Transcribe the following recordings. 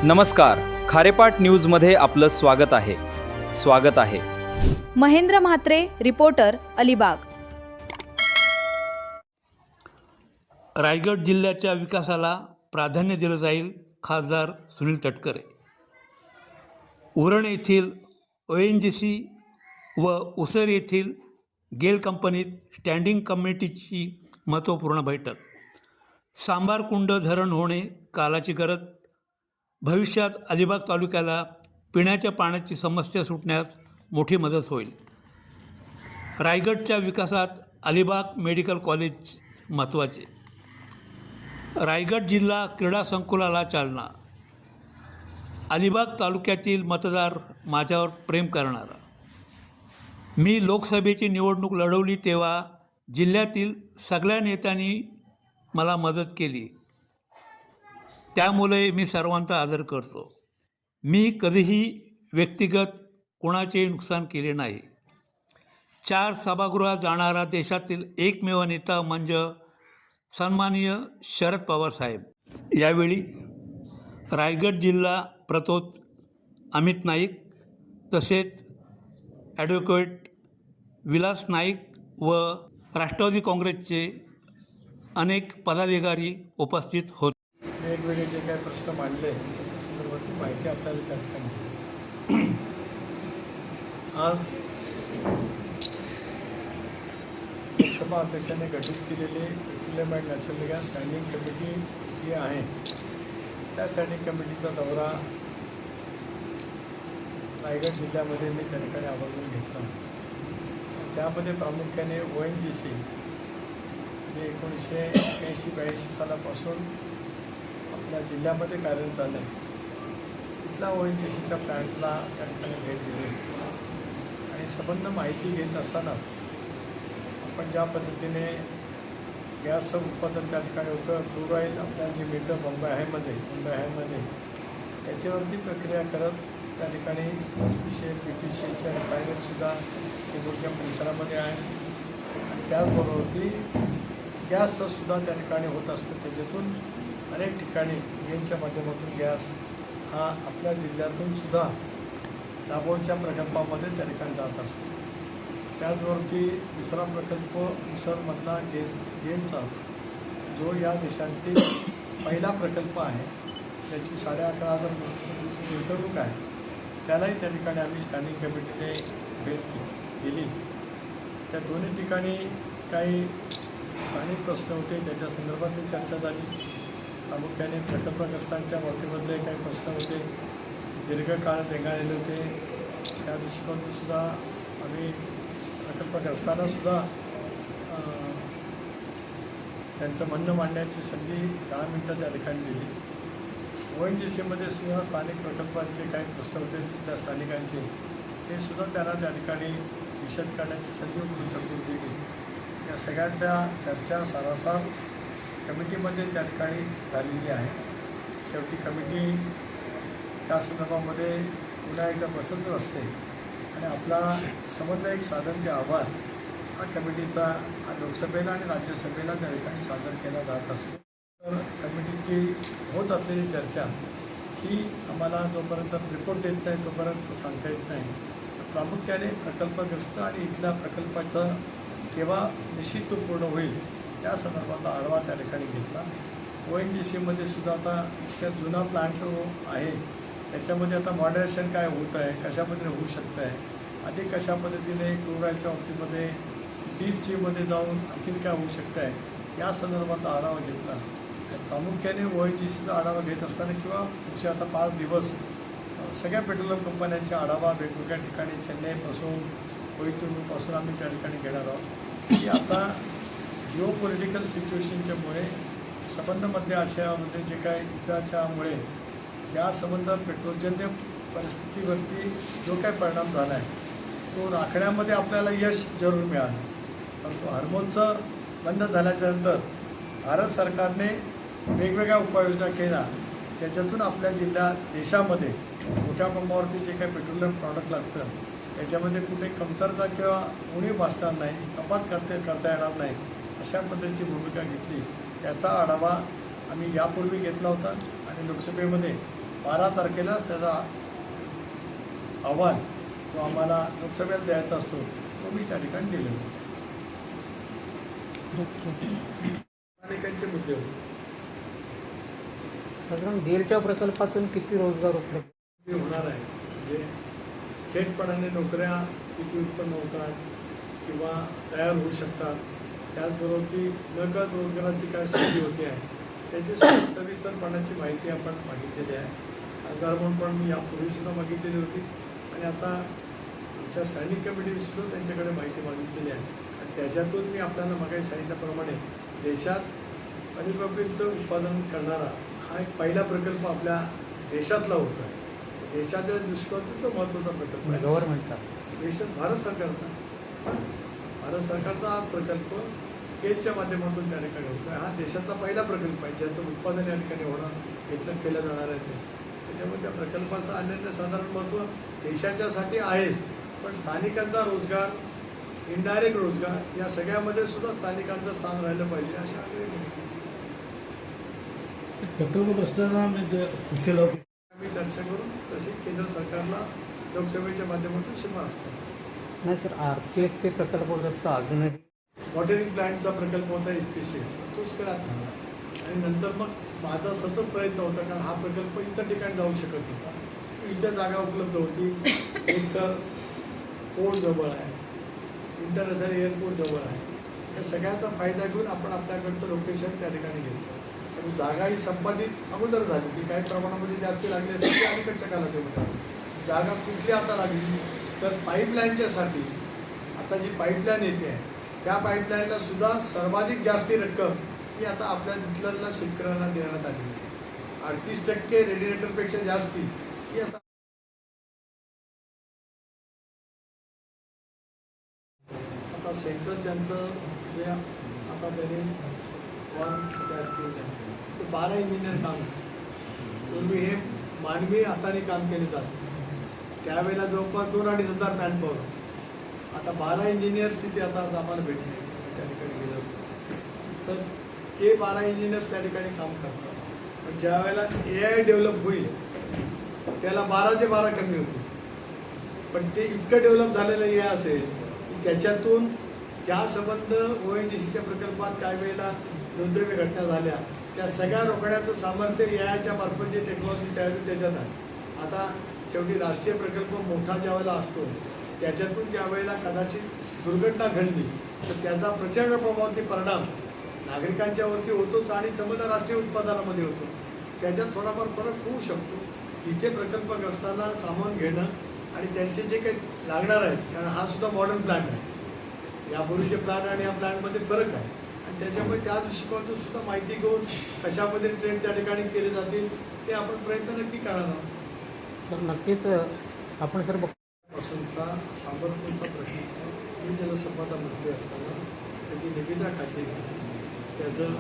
नमस्कार, खारेपाट न्यूजमध्ये आपलं स्वागत आहे। महेंद्र म्हात्रे, रिपोर्टर, अलिबाग। रायगड जिल्ह्याच्या विकासाला प्राधान्य दिलं जाईल, खासदार सुनील तटकरे। उरण येथील ONGC व उसर येथील गेल कंपनीत स्टँडिंग कमिटीची महत्त्वपूर्ण बैठक। सांबारकुंड धरण होणे कालाची गरज। भविष्यात अलिबाग तालुक्याला पिण्याच्या पाण्याची समस्या सुटण्यास मोठी मदत होईल। रायगडच्या विकासात अलिबाग मेडिकल कॉलेज महत्त्वाचे। रायगड जिल्हा क्रीडा संकुलाला चालना। अलिबाग तालुक्यातील मतदार माझ्यावर प्रेम करणारा। मी लोकसभेची निवडणूक लढवली तेव्हा जिल्ह्यातील सगळ्या नेत्यांनी मला मदत केली, त्यामुळे मी सर्वांचा आदर करतो। मी कधीही व्यक्तिगत कोणाचे नुकसान केले नाही। 4 सभागृहात जाणारा देशातील एकमेव नेता म्हणजे सन्माननीय शरद पवार साहेब। यावेळी रायगड जिल्हा प्रतोद अमित नाईक तसेच ॲडव्होकेट विलास नाईक व राष्ट्रवादी काँग्रेसचे अनेक पदाधिकारी उपस्थित होते। वेगवेगळे जे काही प्रश्न मांडले त्याच्या संदर्भातली माहिती आपल्याला त्या ठिकाणी दिली। आज लोकसभा अध्यक्षांनी गठीत केलेली petroleum and natural gas standing committee जी आहे, त्या स्टँडिंग कमिटीचा दौरा रायगड जिल्ह्यामध्ये मी त्या ठिकाणी आवर्जून घेतला। त्यामध्ये प्रामुख्याने ONGC जे 1981-82 सालापासून आपल्या जिल्ह्यामध्ये कार्यरत आलं आहे, तिथला ONGCच्या प्लॅन्टला त्या ठिकाणी भेट दिली आणि संबंध माहिती घेत असतानाच आपण ज्या पद्धतीने गॅसचं उत्पादन त्या ठिकाणी होतं, क्रूड ऑइल आपल्याला जे मिळतं मुंबई हायमध्ये त्याच्यावरती प्रक्रिया करत त्या ठिकाणी PPCच्या रिफायनरीसुद्धा केबूरच्या परिसरामध्ये आहे आणि त्याचबरोबर गॅसचं सुद्धा त्या ठिकाणी होत असतं। त्याच्यातून अनेक ठिकाणी गेलच्या माध्यमातून गॅस हा आपल्या जिल्ह्यातून सुद्धा दाभोळच्या प्रकल्पामध्ये त्या ठिकाणी जात असतो। त्याचबरोबर दुसरा प्रकल्प उसरमधला गेलचाच जो या देशातील पहिला प्रकल्प आहे, त्याची 11,500 गुंतवणूक आहे, त्यालाही त्या ठिकाणी आम्ही स्टँडिंग कमिटीने भेट दिली। त्या दोन्ही ठिकाणी काही स्थानिक प्रश्न होते, त्याच्या संदर्भातली चर्चा झाली। प्रामुख्याने प्रकल्पग्रस्तांच्या बाबतीमधले काही प्रश्न होते, दीर्घकाळ रेंगाळलेले होते। त्या दृष्टिकोनातूनसुद्धा आम्ही प्रकल्पग्रस्तांनासुद्धा त्यांचं म्हणणं मांडण्याची संधी 10 मिनटं त्या ठिकाणी दिली। ONGCमध्ये सुद्धा स्थानिक प्रकल्पांचे काही प्रश्न होते, तिथल्या स्थानिकांचे ते सुद्धा त्यांना त्या ठिकाणी विशद करण्याची संधी उपलब्ध दिली। या सगळ्यांच्या चर्चा सारासार कमिटीमध्ये त्या ठिकाणी झालेली आहे। शेवटी कमिटी त्या संदर्भामध्ये पुन्हा एकदा बसत असते आणि आपला समन्वयक साधन ते अहवाल हा कमिटीचा लोकसभेला आणि राज्यसभेला त्या ठिकाणी सादर केला जात असतो। तर कमिटीची होत असलेली चर्चा ही आम्हाला जोपर्यंत रिपोर्ट येत नाही तोपर्यंत सांगता येत नाही। प्रामुख्याने प्रकल्पग्रस्त आणि इथल्या प्रकल्पाचं केव्हा निश्चित पूर्ण होईल या संदर्भाचा आढावा त्या ठिकाणी घेतला। ONGCमध्ये सुद्धा आता इतक्या जुना प्लांट आहे, त्याच्यामध्ये आता मॉडरेशन काय होत आहे, कशा पद्धतीने होऊ शकतं आहे, अधिक कशा पद्धतीने क्रूड ऑइलच्या बाबतीमध्ये डीप सीमध्ये जाऊन आणखीन काय होऊ शकतं आहे, या संदर्भाचा आढावा घेतला। प्रामुख्याने ONGCचा आढावा घेत असताना किंवा पुढचे आता 5 दिवस सगळ्या पेट्रोलियम कंपन्यांचा आढावा वेगवेगळ्या ठिकाणी चेन्नईपासून कोईतूरपासून आम्ही त्या ठिकाणी घेणार आहोत की आता जिओ पॉलिटिकल सिच्युएशनच्यामुळे संबंध मध्य आशियामध्ये जे काय युद्धाच्यामुळे या संबंध पेट्रोलजन्य परिस्थितीवरती जो काय परिणाम झाला आहे तो राखण्यामध्ये आपल्याला यश जरूर मिळालं, परंतु हॉर्मोजचं बंद झाल्याच्यानंतर भारत सरकारने वेगवेगळ्या उपाययोजना केल्या, त्याच्यातून आपल्या देशामध्ये मोठ्या प्रमाणावरती जे काही पेट्रोलियम प्रॉडक्ट लागतं त्याच्यामध्ये कुठे कमतरता किंवा उणीव भासणार नाही, कपात करता येणार नाही, अशा पद्धतीची भूमिका घेतली। त्याचा आढावा आम्ही यापूर्वी घेतला होता आणि लोकसभेमध्ये 12 तारखेलाच त्याचा अहवाल जो आम्हाला लोकसभेला द्यायचा असतो तो मी त्या ठिकाणी दिलेला आहे. अनेकांचे मुद्दे होते. साधारण गेलच्या प्रकल्पातून किती रोजगार उपलब्ध हे होणार आहे म्हणजे थेटपणाने नोकऱ्या किती उत्पन्न होतात किंवा तयार होऊ शकतात, त्याचबरोबर ती नकळत रोजगाराची काय संधी होती आहे त्याची सविस्तरपणाची माहिती आपण मागितलेली आहे. खासदार म्हणून पण मी यापूर्वीसुद्धा मागितलेली होती आणि आता आमच्या स्टँडिंग कमिटीसुद्धा त्यांच्याकडे माहिती मागितलेली आहे आणि त्याच्यातून मी आपल्याला मागे सांगितल्याप्रमाणे देशात पॉलिप्रॉपिलचं उत्पादन करणारा हा एक पहिला प्रकल्प आपल्या देशातला होतो आहे. देशाच्या दृष्टिकोनातून तो महत्त्वाचा प्रकल्प आहे. गव्हर्नमेंटचा देशात भारत सरकारचा हा प्रकल्प केलच्या माध्यमातून त्या ठिकाणी होतो आहे. हा देशाचा पहिला प्रकल्प आहे ज्याचं उत्पादन या ठिकाणी होणं इथलं केलं जाणार आहे ते. त्याच्यामुळे त्या प्रकल्पाचं अनन्यसाधारण महत्त्व देशाच्यासाठी आहेच, पण स्थानिकांचा रोजगार, इनडायरेक्ट रोजगार या सगळ्यामध्ये सुद्धा स्थानिकांचं स्थान राहिलं पाहिजे अशा प्रकल्पग्रस्तांना कुशल आम्ही चर्चा करून तशी केंद्र सरकारला लोकसभेच्या माध्यमातून शिफारस करू. नाही सर, RCFचे प्रकल्पग्रस्त अजूनही वॉटरिंग प्लॅन्टचा प्रकल्प होता HPCLचा, तो स्क्रॅप झाला आणि नंतर मग माझा सतत प्रयत्न होता कारण हा प्रकल्प इतर ठिकाणी जाऊ शकत होता. इथं जागा उपलब्ध होती, एक तर पोर्ट जवळ आहे, इंटरनॅशनल एअरपोर्ट जवळ आहे, या सगळ्याचा फायदा घेऊन आपण आपल्याकडचं लोकेशन त्या ठिकाणी घेतलं. आणि जागा ही संपादित अगोदर झाली, ती काही प्रमाणामध्ये जास्त लागली असेल ती अलीकडच्या कालावधीमध्ये आली. जागा कुठली आता लागली तर पाईपलाईनच्यासाठी आता जी पाईपलाईन येते आहे त्या पाईपलाईनला सुद्धा सर्वाधिक जास्ती रक्कम ही आता आपल्या तिथल्या शेतकऱ्यांना देण्यात आलेली आहे. 38% रेडिएटरपेक्षा जास्ती ही आता सेंट्रल त्यांचं जे आता त्यांनी फॉर्म तयार केलेलं आहे ते 12 इंजिनियर काम आहे. पूर्वी हे मानवी हाताने काम केले जाते, त्यावेळेला जवळपास 2-2.5 हजार मॅनपॉवर. आता 12 इंजिनियर्स तिथे आता आम्हाला भेटले, त्या ठिकाणी गेलं होतं तर ते 12 इंजिनियर्स त्या ठिकाणी काम करतात. पण ज्या वेळेला AI डेव्हलप होईल त्याला 12चे 12 कमी होतील, पण ते इतकं डेव्हलप झालेलं AI असेल की त्याच्यातून त्या संबंध ONGCच्या प्रकल्पात काही वेळेला दुर्दैवी घटना झाल्या त्या सगळ्या रोखण्याचं सामर्थ्य AIच्या मार्फत जे टेक्नॉलॉजी तयार होईल त्याच्यात आहे. आता शेवटी राष्ट्रीय प्रकल्प मोठा ज्या वेळेला असतो त्याच्यातून ज्या वेळेला कदाचित दुर्घटना घडली तर त्याचा प्रचंड प्रमाणावरती परिणाम नागरिकांच्यावरती होतोच आणि समजा राष्ट्रीय उत्पादनामध्ये होतो. त्याच्यात थोडाफार फरक होऊ शकतो. इथे प्रकल्पग्रस्तांना सामावून घेणं आणि त्यांचे जे काही लागणार आहेत, कारण हा सुद्धा मॉडर्न प्लॅन आहे, यापूर्वीचे प्लॅन आणि या प्लॅनमध्ये फरक आहे आणि त्याच्यामुळे त्या दृष्टिकोनातून सुद्धा माहिती घेऊन कशामध्ये ट्रेन त्या ठिकाणी केले जातील ते आपण प्रयत्न नक्की करणार आहोत. तर नक्कीच आपण सर पासूनचा साबरपूरचा प्रकल्प मी जलसंपदा मंत्री असताना त्याची निविदा काढली गेली, त्याचं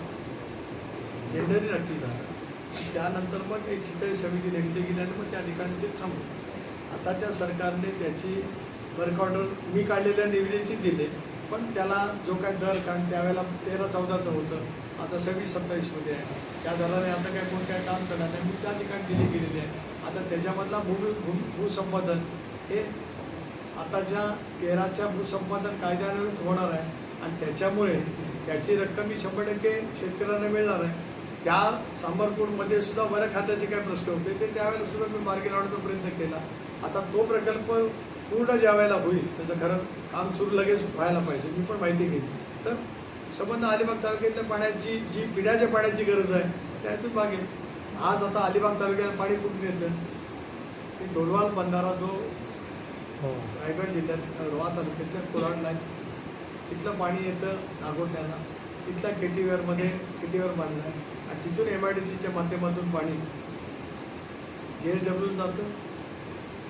टेंडरही नक्की झालं आणि त्यानंतर मग एक चितळी समिती नेमली गेली आणि मग त्या ठिकाणी ते थांबलं. आताच्या सरकारने त्याची वर्क ऑर्डर मी काढलेल्या निविदेची दिले, पण त्याला जो काय दर, कारण त्यावेळेला 13-14चं होतं, आता 26-27मध्ये आहे, त्या दराने आता काय कोण काय काम करणार नाही, मी त्या ठिकाणी दिली गेलेली आहे. आता त्याच्यामधला भूसंपादन हे आताच्या 13च्या भूसंपादन कायद्यानुसार होणार आहे आणि त्याच्यामुळे त्याची रक्कम ही 100% शेतकऱ्यांना मिळणार आहे. त्या सांबरपूरमध्ये सुद्धा वन खात्याचे काय प्रश्न होते ते त्यावेळेला सुद्धा मी मार्गी लावण्याचा प्रयत्न केला. आता तो प्रकल्प पूर्ण ज्या वेळेला होईल त्याचं खरं काम सुरू लगेच व्हायला पाहिजे, मी पण माहिती घेईन. तर संबंध अलिबाग तालुक्यातल्या पाण्याची जी पिण्याच्या पाण्याची गरज आहे त्यातून मागेल. आज आता अलिबाग तालुक्याला पाणी कुठून येतं? की डोलवाल बंधारा जो रायगड जिल्ह्यात रोहा तालुक्यातल्या कुराडला तिथलं पाणी येतं नागोठण्याला, तिथल्या केटीवेअर बांधलं आहे आणि तिथून MIDCच्या माध्यमातून पाणी JSW जातं,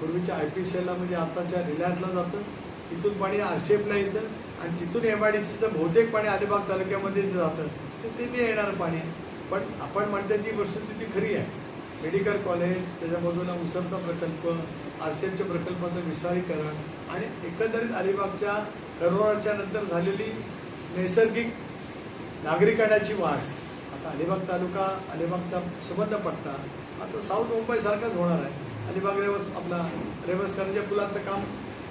पूर्वीच्या IPCLला म्हणजे आताच्या रिलायन्सला जातं, तिथून पाणी RCFला येतं आणि तिथून MIDCचं बहुतेक पाणी अलिबाग तालुक्यामध्येच जातं. तर ते येणारं पाणी आहे. पण आपण म्हणते ती वस्तुस्थिती खरी आहे. मेडिकल कॉलेज, त्याच्या बाजूला उसरचा प्रकल्प, RCFच्या प्रकल्पाचं विस्तारीकरण आणि एकंदरीत अलिबागच्या करोनाच्या नंतर झालेली नैसर्गिक नागरिकांची वाढ. आता अलिबाग तालुका, अलिबागचा संबंध पट्टा आता साऊथ मुंबईसारखंच होणार आहे. अलिबाग रेवस आपला रेवसकरांच्या पुलाचं काम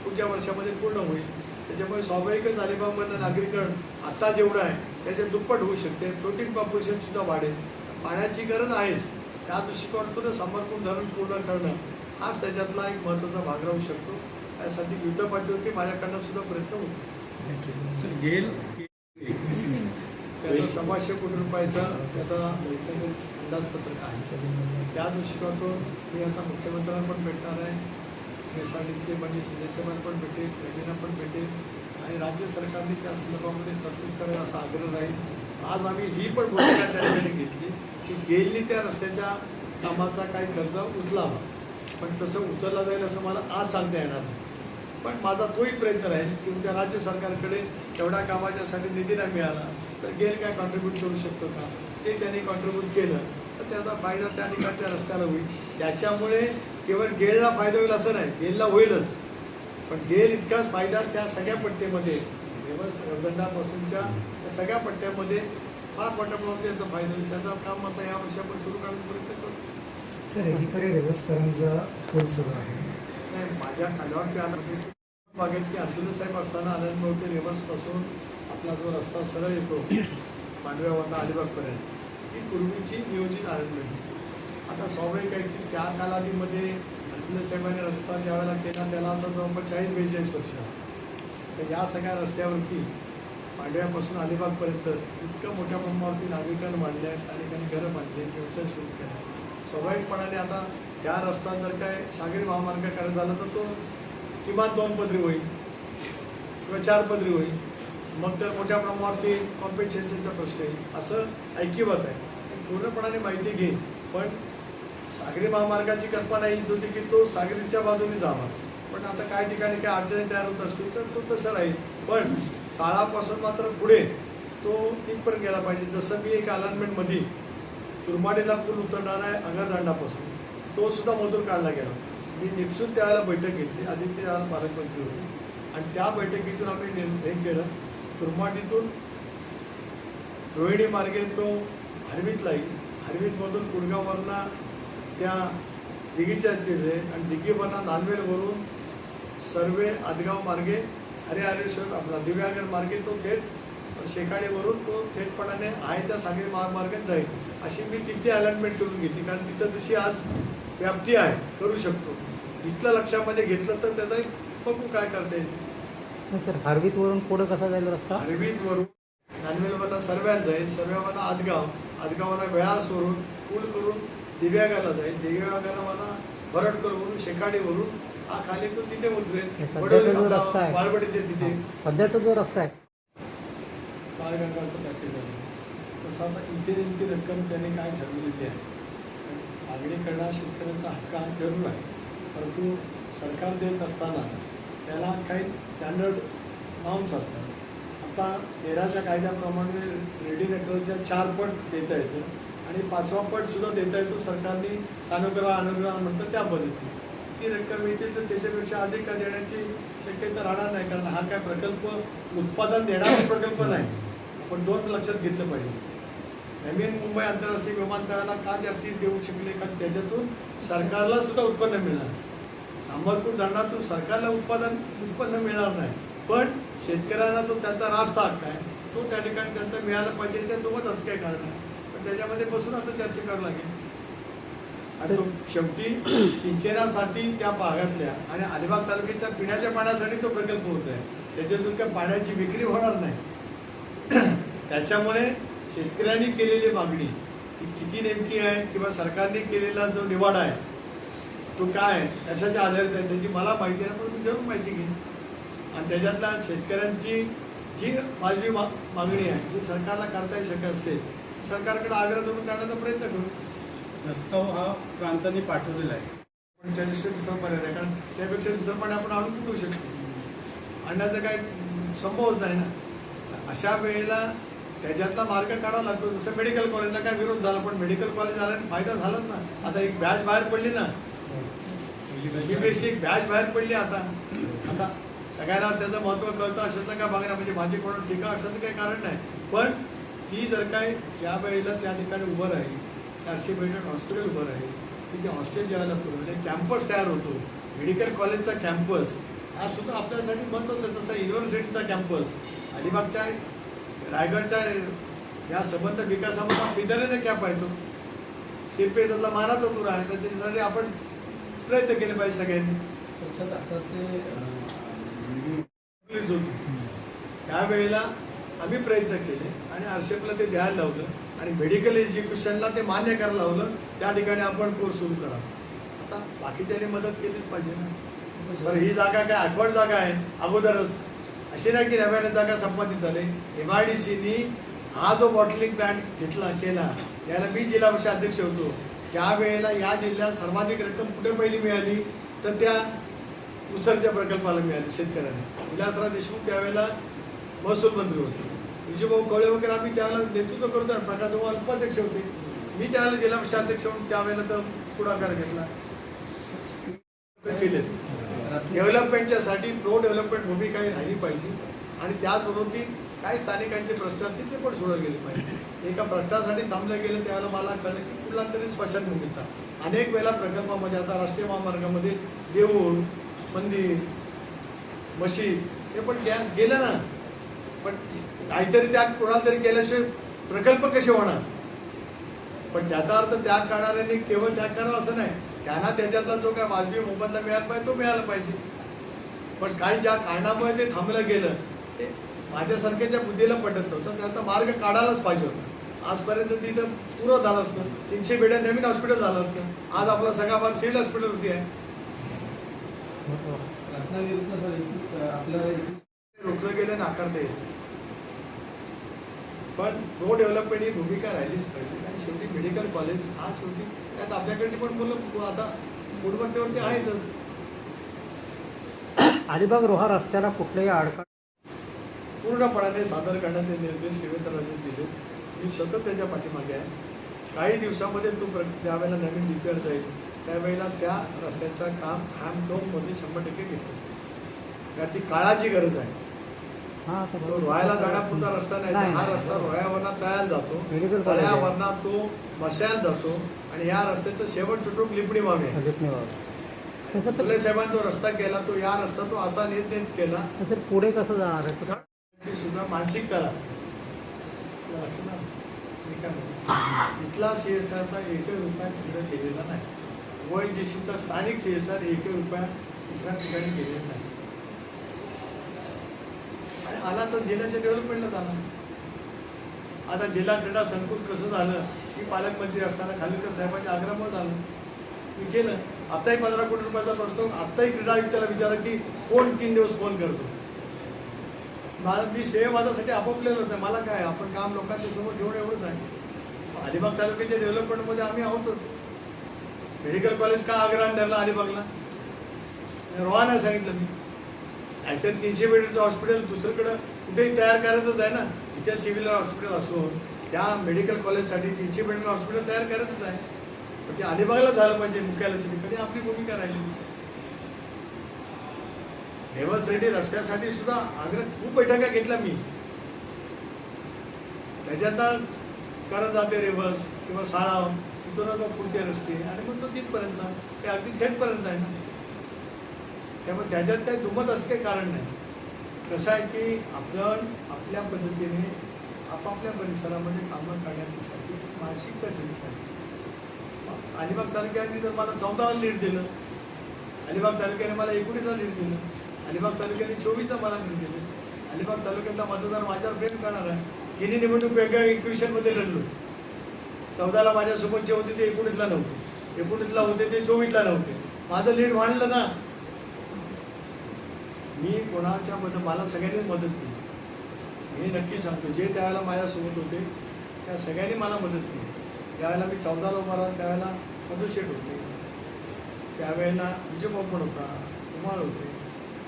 पुढच्या वर्षामध्ये पूर्ण होईल. त्याच्यामुळे स्वाभाविकच अलिबागमधलं नागरीकरण आता जेवढं आहे त्याच्या दुप्पट होऊ शकते. फ्लोटिंग पॉप्युलेशनसुद्धा वाढेल. पाण्याची गरज आहेच. त्या दृष्टिकोनातून समरकून धरण पूर्ण करणं हाच त्याच्यातला एक महत्त्वाचा भाग राहू शकतो. त्यासाठी युद्धपातळीवरती माझ्याकडनं सुद्धा प्रयत्न होतो. गेल त्याचा 700 कोटी रुपयाचा त्याचा एकंदरीत अंदाजपत्रक आहे. त्या दृष्टिकोनातून मी आता मुख्यमंत्र्यांना पण भेटणार आहे. SRDC म्हणजे शिंदेसाहेबांना पण भेटेल, रेड्डींना पण भेटेल आणि राज्य सरकारने त्या संदर्भामध्ये तरतूद करेल असा आग्रह राहील. आज आम्ही ही पण भूमिका त्या ठिकाणी घेतली की गेलनी त्या रस्त्याच्या कामाचा काही खर्च उचलावा, पण तसं उचलला जाईल असं मला आज सांगता येणार नाही. पण माझा तोही प्रयत्न राहील की उद्या राज्य सरकारकडे तेवढ्या कामाच्यासाठी निधी नाही मिळाला तर गेल काय कॉन्ट्रीब्यूट करू शकतो का, ते त्यांनी कॉन्ट्रीब्यूट केलं तर त्याचा फायदा त्या ठिकाणच्या रस्त्याला होईल. त्याच्यामुळे केवळ गेलला फायदा होईल असं नाही, गेलला होईलच, पण गेल इतकाच फायदा त्या सगळ्या पट्ट्यामध्ये रेवदंडापासूनच्या त्या सगळ्या पट्ट्यामध्ये फार मोठ्या प्रमाणात त्याचा फायदा होईल. त्याचं काम आता या वर्षी आपण सुरू करण्याचा प्रयत्न करू. सर एकीकडे रेवसकरांचा पूल सुरू आहे. नाही, माझ्या खाल्यावरती आलं बघेल की अब्दुल साहेब असताना आनंद होते रेवसपासून आपला जो रस्ता सरळ येतो पांडव्यावरनं अलिबागपर्यंत ही पूर्वीची नियोजित अरेंजमेंट होती. आता स्वाभाविक आहे की त्या कालावधीमध्ये अब्दुल साहेबांनी रस्ता ज्यावेळेला केला त्याला आता जवळपास 40-42 वर्ष. तर या सगळ्या रस्त्यावरती पांडव्यापासून अलिबागपर्यंत इतकं मोठ्या प्रमाणावरती नागरिकांना मांडले आहे, स्थानिकांनी घरं बांधले, व्यवसाय सुरू केला. स्वाभाविकपणाने आता त्या रस्ता जर काय सागरी महामार्ग करायचा झाला तर तो किमान 2 पदरी होईल किंवा 4 पदरी होईल. मग तर मोठ्या प्रमाणावरती कॉम्पेन्सेशनचा प्रश्न येईल असं ऐकिवत आहे. पूर्णपणाने माहिती घेईन, पण सागरी महामार्गाची कल्पना हीच होती की तो सागरीच्या बाजूने जावा. पण आता काय ठिकाणी काय अडचणी तयार होत असतील तर तो तसं राहील. पण शाळापासून मात्र पुढे तो तिथपर्यंत गेला पाहिजे. जसं मी एक अलाइनमेंटमध्ये तुरमाडीला पूल उतरणार आहे आगरदांडापासून, तो सुद्धा मधून काढला गेला होता. मी निक्षून त्यावेळेला बैठक घेतली, आदित्य त्यावेळेला पालकमंत्री होते, आणि त्या बैठकीतून आम्ही हे केलं तुरमाडीतून रोहिणी मार्गे तो हरवीतला येईल, हरवीतमधून कुडगाववरनं त्या दिघीच्या तिथे आणि दिघीवरनं नांदवेलवरून सर्वे आदगाव मार्गे हरिहरेश्वर आपला दिव्यागर मार्गे तो थेट शेकाडीवरून तो थेटपणाने आहे त्या सागरी महामार्गात जाईल अशी मी तिथे अलाइनमेंट करून घेतली. कारण तिथं तशी आज व्याप्ती आहे, करू शकतो. इथलं लक्षामध्ये घेतलं तर त्याचा बघू काय करता येईल. सर हरवीतवरून पुढं कसा जाईल रस्ता? हरवीतवरून नांदवेलवरनं सर्व्यात जाईल, सर्व्यावरनं आदगाव, आदगावनं वेळासवरून पूल करून दिव्यागाला जाईल, दिव्यागाला भरडकरवरून शेकाडीवरून हा खाली तो तिथे उतरेल वाळवडीचे तिथे. सध्याचा जो रस्ता आहे बाळगंगाचं पॅकेज आहे तसं आता इथे नेमकी रक्कम त्यांनी काय ठरवलेली आहे. मागणी करणारा शेतकऱ्यांचा हक्क हा जरूर आहे, परंतु सरकार देत असताना त्याला काही स्टँडर्ड नॉर्म्स असतात. आता 13च्या कायद्याप्रमाणे रेडी नेटवर्कच्या 4 पट देता येतं आणि 5वा पटसुद्धा देता येतो. सरकारने सानुग्रह अनुग्रह म्हणतं त्या पद्धतीने ती रक्कम येते तर त्याच्यापेक्षा अधिक का देण्याची शक्यता राहणार नाही. कारण हा काय प्रकल्प उत्पादन देणारा प्रकल्प नाही. आपण 2 लक्षात घेतलं पाहिजे. नवीन मुंबई आंतरराष्ट्रीय विमानतळाला का जास्ती देऊ शकले, कारण त्याच्यातून सरकारला सुद्धा उत्पन्न मिळणार. सांबरपूर धरणातून सरकारला उत्पन्न मिळणार नाही, पण शेतकऱ्यांना तो त्यांचा रास्त हक्क आहे तो त्या ठिकाणी त्यांचा मिळाला पाहिजे. याच्यासोबत असं काय कारण आहे, पण त्याच्यामध्ये बसून आता चर्चा करावं लागेल. आणि तो शेवटी सिंचनासाठी त्या भागातल्या आणि अलिबाग तालुक्याच्या पिण्याच्या पाण्यासाठी तो प्रकल्प होतो आहे. त्याच्यातून काय पाण्याची विक्री होणार नाही. त्याच्यामुळे शेतकऱ्यांनी केलेली मागणी ती किती नेमकी आहे किंवा सरकारने केलेला जो निवाडा आहे तो काय आहे त्याच्याच्या आधारित आहे. त्याची मला माहिती नाही, पण मी जरूर माहिती घेईन आणि त्याच्यातल्या शेतकऱ्यांची जी वाजवी मागणी आहे जी सरकारला करता येऊ शकत असेल सरकारकडे आग्रह धरून काढण्याचा प्रयत्न करू. प्रस्ताव हा प्रांतांनी पाठवलेला आहे, पण त्याच्याशिवाय दुसरा पर्याय नाही. कारण त्यापेक्षा दुसरं पाणी आपण आणून कुठू शकतो, आणण्याचा काय संभवच नाही ना. अशा वेळेला त्याच्यातला मार्ग काढावा लागतो. जसं मेडिकल कॉलेजला काय विरोध झाला, पण मेडिकल कॉलेज आल्याने फायदा झालाच ना. आता एक बॅच बाहेर पडली ना, एक बॅच बाहेर पडली. आता सगळ्यांना त्याचं महत्त्व कळतं अशातलं काय बघणार, म्हणजे माझी कोण टीका अशाचं काही कारण नाही. पण ती जर काय ज्या वेळेला त्या ठिकाणी उभं राहील, 400 बेडेड हॉस्पिटल उभं राहील, की जे हॉस्टेल ज्यावेळेला पुरवले, कॅम्पस तयार होतो, मेडिकल कॉलेजचा कॅम्पस हा सुद्धा आपल्यासाठी महत्त्वाचा. त्याचा युनिव्हर्सिटीचा कॅम्पस, अलिबागच्या रायगडच्या या संबंध विकासामध्ये बिदरेने कॅम्प आहे तो शिरपेचातला मानाचा तुरा आहे. तर त्याच्यासाठी आपण प्रयत्न केले पाहिजे सगळ्यांनी. पक्षात आता ते प्लीज होती त्यावेळेला आम्ही प्रयत्न केले आणि आरसेपला ते द्यायला लावलं आणि मेडिकल एज्युकेशनला ते मान्य करायला लावलं. त्या ठिकाणी आपण कोर्स सुरू करा. आता बाकीच्यांनी मदत केलीच पाहिजे ना. बरं, ही जागा काय आठवड जागा आहे अगोदरच, अशी नाही की नव्याने जागा संपादित झाले. MIDCनी हा जो बॉटलिंग प्लॅन्ट केला, याला मी जिल्हा परिषद अध्यक्ष होतो, त्यावेळेला या जिल्ह्यात सर्वाधिक रक्कम कुठे पहिली मिळाली तर त्या उचलच्या प्रकल्पाला मिळाली शेतकऱ्यांना. विलासराव देशमुख त्यावेळेला महसूल मंत्री होते, विजूभाऊ कवळे वगैरे आम्ही त्यावेळेला नेतृत्व करतो. प्रकाश भाऊ उपाध्यक्ष होते, मी त्यावेळेला जिल्हा परिषद अध्यक्ष म्हणून त्यावेळेला तर पुढाकार घेतला. केले डेव्हलपमेंटच्या साठी प्रो डेव्हलपमेंट भूमिका ही राहिली पाहिजे आणि त्याचबरोबर ती काही स्थानिकांचे प्रश्न असतील ते पण सोडवले गेले पाहिजे. एका प्रश्नासाठी थांबलं गेलं त्यावेळेला मला कळलं की कुठला तरी स्मशानभूमीचा अनेक वेळेला प्रकल्पामध्ये, आता राष्ट्रीय महामार्गामध्ये देऊळ, मंदिर, मशीद हे पण गेलं ना, पण काहीतरी त्याग कोणाला तरी केल्याशिवाय प्रकल्प कसे होणार. पण त्याचा अर्थ त्याग करणाऱ्यांनी केवळ त्याग करावा असं नाही, त्यांना त्याच्यातला जो काय वाजवी मोबदला मिळाला पाहिजे तो मिळाला पाहिजे. पण काही ज्या कारणामुळे ते थांबलं गेलं ते माझ्यासारख्याच्या बुद्धीला पटत नव्हतं. त्याचा मार्ग काढायलाच पाहिजे होता. आजपर्यंत तिथं पुरं झालं असतं, 300 बेड नवीन हॉस्पिटल झालं असतं. आज आपला सगळा भाग सिव्हिल हॉस्पिटल होती आहे. रत्नागिरीतलं सर आपल्याला रोखलं गेलं नाकारता येत नाही. पण प्रो डेव्हलपमेंट ही भूमिका राहिलीच पाहिजे. आणि शेवटी मेडिकल कॉलेज हा शेवटी त्यात आपल्याकडची पण मुलं आता गुणवत्तेवरती आहेतच. अलिबाग रोहा रस्त्याला कुठल्याही अडचण पूर्णपणाने सादर करण्याचे निर्देश शिवेंद्रराजे दिले. मी सतत त्याच्या पाठीमागे आहे. काही दिवसामध्ये तो ज्यावेळेला नवीन DPR जाईल त्यावेळेला त्या रस्त्याचं काम हॅमडोममध्ये 100% घेतलं, कारण ती काळाची गरज आहे. तो रोहायला जाण्यापुरता रस्ता नाही, तर हा रस्ता रोह्यावरना तळ्याला जातो, तळ्यावरना तो मशाल जातो आणि या रस्त्याचं शेवट चुटूक लिपणी व्हावी आहे. फुले साहेबांनी जो रस्ता केला तो या रस्ता तो असा नेत केला. सर पुढे कसं जाणार आहे? ती सुद्धा मानसिकता इथला CSRचा एकही रुपया तिकडे केलेला नाही. ONGCचा स्थानिक CSR एकही रुपया दुसऱ्या ठिकाणी केलेला नाही. आणि आला तर जिल्ह्याच्या डेव्हलपमेंटला झाला. आता जिल्हा क्रीडा संकुल कसं झालं की पालकमंत्री असताना खालीकर साहेबांच्या आग्रहामुळे झालं. मी केलं. आत्ताही 15 कोटी रुपयाचा प्रस्ताव, आत्ताही क्रीडा आयुक्ताला विचारा की कोण 3 दिवस फोन करतो. मी सेवा माझ्यासाठी आपोपलेलंच नाही. मला काय, आपण काम लोकांच्या समोर ठेवणं एवढंच आहे. अलिबाग तालुक्याच्या डेव्हलपमेंटमध्ये आम्ही आहोतच. मेडिकल कॉलेज का आग्रहाने धरला अलिबागला? रोहानं सांगितलं मी, नाहीतर 300 बेडचं हॉस्पिटल दुसरीकडं कुठेही तयार करायचंच आहे ना. इथे सिव्हिल हॉस्पिटल असून त्या मेडिकल कॉलेजसाठी 300 बेडचं हॉस्पिटल तयार करायचंच आहे. पण ते अलिबागला झालं पाहिजे मुख्यालयाच्या ठिकाणी. आपली भूमिका राहिली. रेवस रेड्डी रस्त्यासाठी सुद्धा आग्रह खूप बैठका घेतल्या मी. त्याच्यात करत जाते रेवस किंवा साळाव, तिथून मग पुढचे रस्ते आणि मग तो तिथपर्यंत ते अगदी थेटपर्यंत आहे ना. त्यामुळे त्याच्यात काही दुमत असं काही कारण नाही. कसं आहे की आपण आपल्या पद्धतीने आपापल्या परिसरामध्ये कामं करण्याच्यासाठी मानसिकता ठेवली पाहिजे. अलिबाग तालुक्याने जर मला 14ला लीड दिलं, अलिबाग तालुक्याने मला 19ला लीड दिलं, अलिबाग तालुक्याने 24ला मला लीड दिलं. अलिबाग तालुक्यातला मतदार माझ्यावर प्रेम करणार आहे. तिन्ही निवडणूक वेगळ्या इक्वेशनमध्ये लढलो. 14ला माझ्यासोबत जे होते ते 19ला नव्हते, 19ला होते ते 24ला नव्हते. माझं लीड वाढलं ना. मी कोणाच्या मला सगळ्यांनीच मदत केली. मी नक्की सांगतो, जे त्यावेळेला माझ्यासोबत होते त्या सगळ्यांनी मला मदत केली. त्यावेळेला मी 14ला उभा राहिला त्यावेळेला मधुशेठ होते, त्यावेळेला विजयभाऊ पण होता, कुमार होते,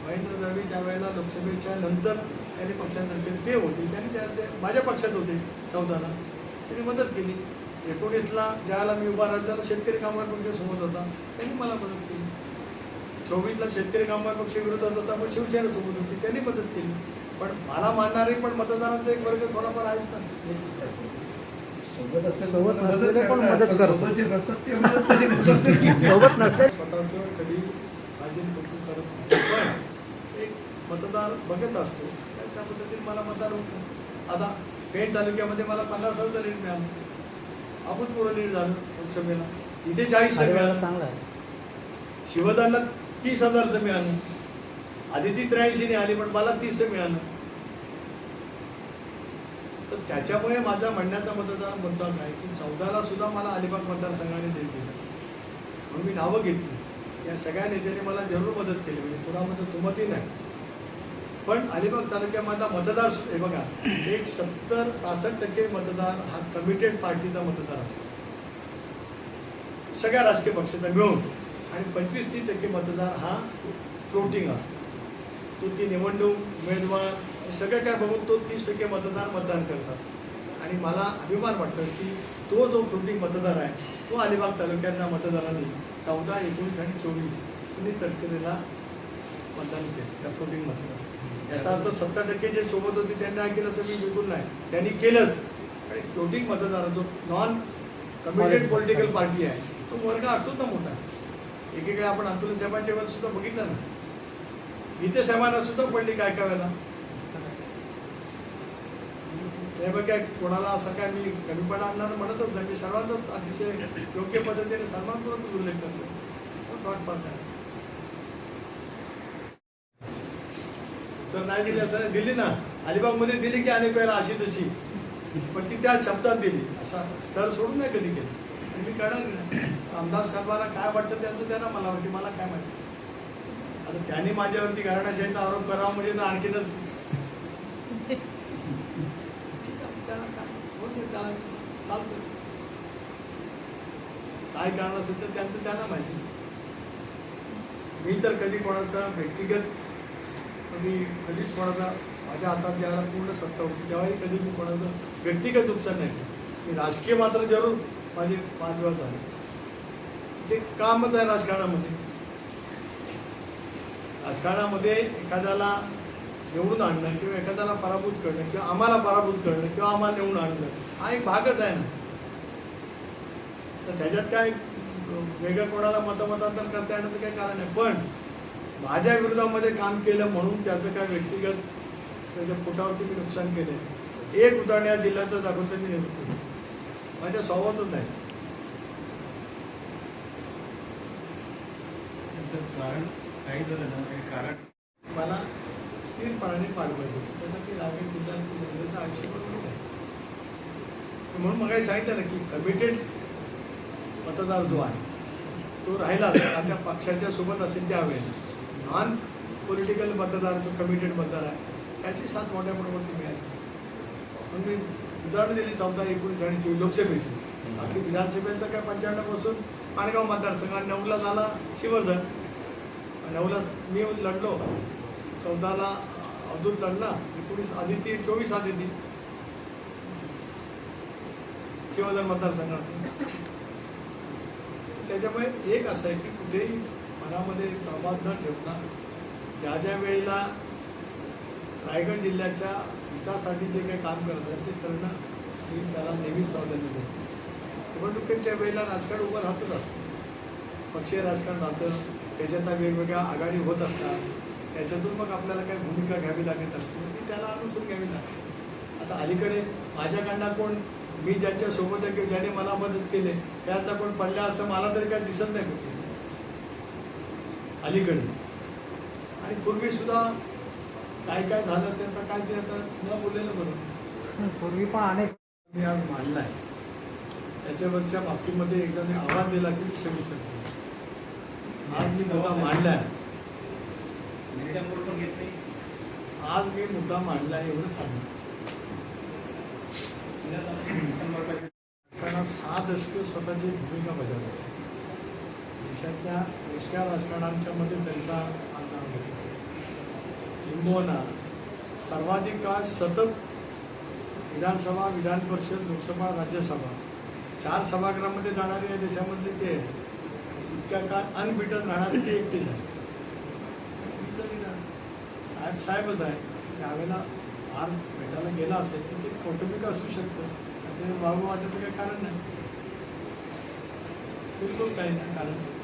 महेंद्र दळवी त्यावेळेला लोकसभेच्या नंतर त्यांनी पक्षांतर केले ते होते. त्यांनी माझ्या पक्षात होते. 14ला त्यांनी मदत केली. 19ला ज्यावेळेला मी उभा राहिला त्याला शेतकरी कामगार पक्षासोबत होता, त्यांनी मला मदत केली. 24ला शेतकरी कामगार पक्ष विरोधात होता पण शिवसेनेसोबत होती, त्यांनी मदत केली. पण मला मानणारे पण मतदारांचा एक वर्ग थोडाफार आहेच ना. सोबत असले सोबत नसलेले पण मदत करतात. सोबत जे नसतात ते मदत कशी करतात? सोबत नसले स्वतःचं कधी राजीन कौतुक करत नाही. पण एक मतदार बघत असतो तर त्या पद्धतीने मला मतदार होतो. आता पेठ तालुक्यामध्ये मला 50,000 लीड मिळालं, आपण पुढं लीड झालं लोकसभेला. इथे 40 मिळालं, चांगला आहे. शिवदानला 30,000 मिळालं. आधी ती 83 आली पण मला 30 मिळालं. तर त्याच्यामुळे माझा म्हणण्याचा मुद्दा काय की 14ला सुद्धा मला अलिबाग मतदारसंघाने लीड दिलं. म्हणून मी नावं घेतली. या सगळ्या नेत्यांनी मला जरूर मदत केली, म्हणजे कुणामध्ये दुमतही नाही. पण अलिबाग तालुक्यामधला मतदार हे बघा, एक 70-65% मतदार हा कमिटेड पार्टीचा मतदार असतो, सगळ्या राजकीय पक्षाचा मिळून. आणि 25-30% मतदार हा फ्लोटिंग असतो. तो ती निवडणूक उमेदवार सगळं काय बघून तो 30% मतदार मतदान करतात. आणि मला अभिमान वाटतो की तो जो फ्लोटिंग मतदार आहे तो अलिबाग तालुक्यातल्या मतदारांनी 14, 19 आणि 24 सुनील तटकरेला मतदान केलं, त्या फ्लोटिंग मतदार. याचा अर्थ 70% जे सोबत होते त्यांनी नाही केलं असं मी बिलकुल नाही, त्यांनी केलंच. आणि फ्लोटिंग मतदार जो नॉन कमिटेड पॉलिटिकल पार्टी आहे तो वर्ग असतोच ना मोठा. एकेकाळी आपण अतुल साहेबांच्या वेळेला सुद्धा बघितलं ना, इथे साहेबांना सुद्धा पडली काय काय वेळेला. हे बघ काय कोणाला असं काय मी कमीपणा आणणार म्हणतच नाही, मी सर्वांचाच अतिशय योग्य पद्धतीने सन्मानपूर्वक उल्लेख करतो. थॉट पाहत आहे तर नाही दिली असं दिली ना, अलिबागमध्ये दिली की अनेक वेळेला अशी तशी, पण ती त्या शब्दात दिली. असा स्तर सोडून नाही कधी केलं. आणि मी करणार नाही. अंदाज करवायला काय वाटतं त्यांचं त्यांना मला वाटते, मला काय माहिती. आता त्यांनी माझ्यावरती घराण्याशाहीचा आरोप करावा म्हणजे तर आणखीनच काय कारण असेल तर त्यांचं त्यांना माहिती. मी तर कधी कोणाचा व्यक्तिगत कधीच कोणाचा माझ्या हातात ज्यावेळेला पूर्ण सत्ता होती तेव्हाही कधी मी कोणाचं व्यक्तिगत नुकसान नाही केलं. मी राजकीय मात्र जरूर माझे वादविवाद झाले, ते कामच आहे राजकारणामध्ये. राजकारणामध्ये एखाद्याला निवडून आणणं किंवा एखाद्याला पराभूत करणं किंवा आम्हाला पराभूत करणं किंवा आम्हाला निवडून आणणं हा एक भागच आहे ना. तर त्याच्यात काय वेगळं कोणाला मतांतर करता येण्याचं काही कारण आहे. पण माझ्या विरोधामध्ये काम केलं म्हणून त्याचं काय व्यक्तिगत त्याच्या पोटावरती मी नुकसान केलं एक उदाहरण या जिल्ह्याचं दाखवतं मी नेमकं माझ्या स्वभावातच नाही. कारण काही झालं ना ते कारण मला स्थिरपणाने पाठवायचं त्याचा की रायगड जिल्ह्याचं जनतेचा आयुष्य पण आहे. म्हणून मग सांगितलं ना की कमिटेड मतदार जो आहे तो राहिला त्या पक्षाच्या सोबत असेल त्यावेळेला. नॉन पॉलिटिकल मतदार जो कमिटेड मतदार आहे त्याची साथ मोठ्या प्रमाणात मिळाली. म्हणून मी उदाहरण दिली 14, 19 आणि 24 लोकसभेची. बाकी विधानसभेला तर काय 95 पासून पाणगाव मतदारसंघ, 9ला झाला शिवर्धन, 9ला मी लढलो, 14ला अवधूत लढला, 19 आदिती, 24 आदिती शिवर्धन मतदारसंघात. त्याच्यामुळे एक असं आहे की कुठेही मनामध्ये प्रभाव न ठेवता ज्या ज्या वेळेला रायगड जिल्ह्याच्या हितासाठी जे काही काम करत आहे ते करणं मी त्याला नेहमीच प्राधान्य देतो. निवडणुकीच्या वेळेला राजकारण उभं राहतच असतं, पक्षीय राजकारण राहतं, त्याच्यातल्या वेगवेगळ्या आघाडी होत असतात, त्याच्यातून मग आपल्याला काही भूमिका घ्यावी लागत असते ती त्याला अनुसरून घ्यावी लागते. आता अलीकडे माझ्याकडनं कोण मी ज्यांच्या सोबत आहे किंवा ज्याने मला मदत केली त्यातला कोण पडला असं मला तरी काही दिसत नाही कुठे अलीकडे. आणि पूर्वी सुद्धा काय काय झालं त्याचं काय ते आता न बोललेलं बरोबर. पूर्वी पण अनेक मी आज मांडला आहे त्याच्यावरच्या बाबतीमध्ये एकदा मी आवाज दिला की मी सविस्तर आज मी मुद्दा मांडला आहे. आज मी मुद्दा मांडला आहे एवढंच सांगितलं. राजकारणात 6 दशकं स्वतःची भूमिका बजावली. देशातल्या नुसत्या राजकारणांच्या मध्ये त्यांचा आधार होता. किंबहुना सर्वाधिक काळ सतत विधानसभा, विधान परिषद, लोकसभा, राज्यसभा 4 सभागृहामध्ये जाणारे या देशामधले ते इतक्या काळ अनबिटन राहणारे ते एकटेच आहे. साहेबच आहे. त्यावेळेला फार भेटायला गेला असेल तर ते कौटुंबिक असू शकतं, ते वागू वाटायचं काही कारण नाही, बिलकुल काही नाही कारण.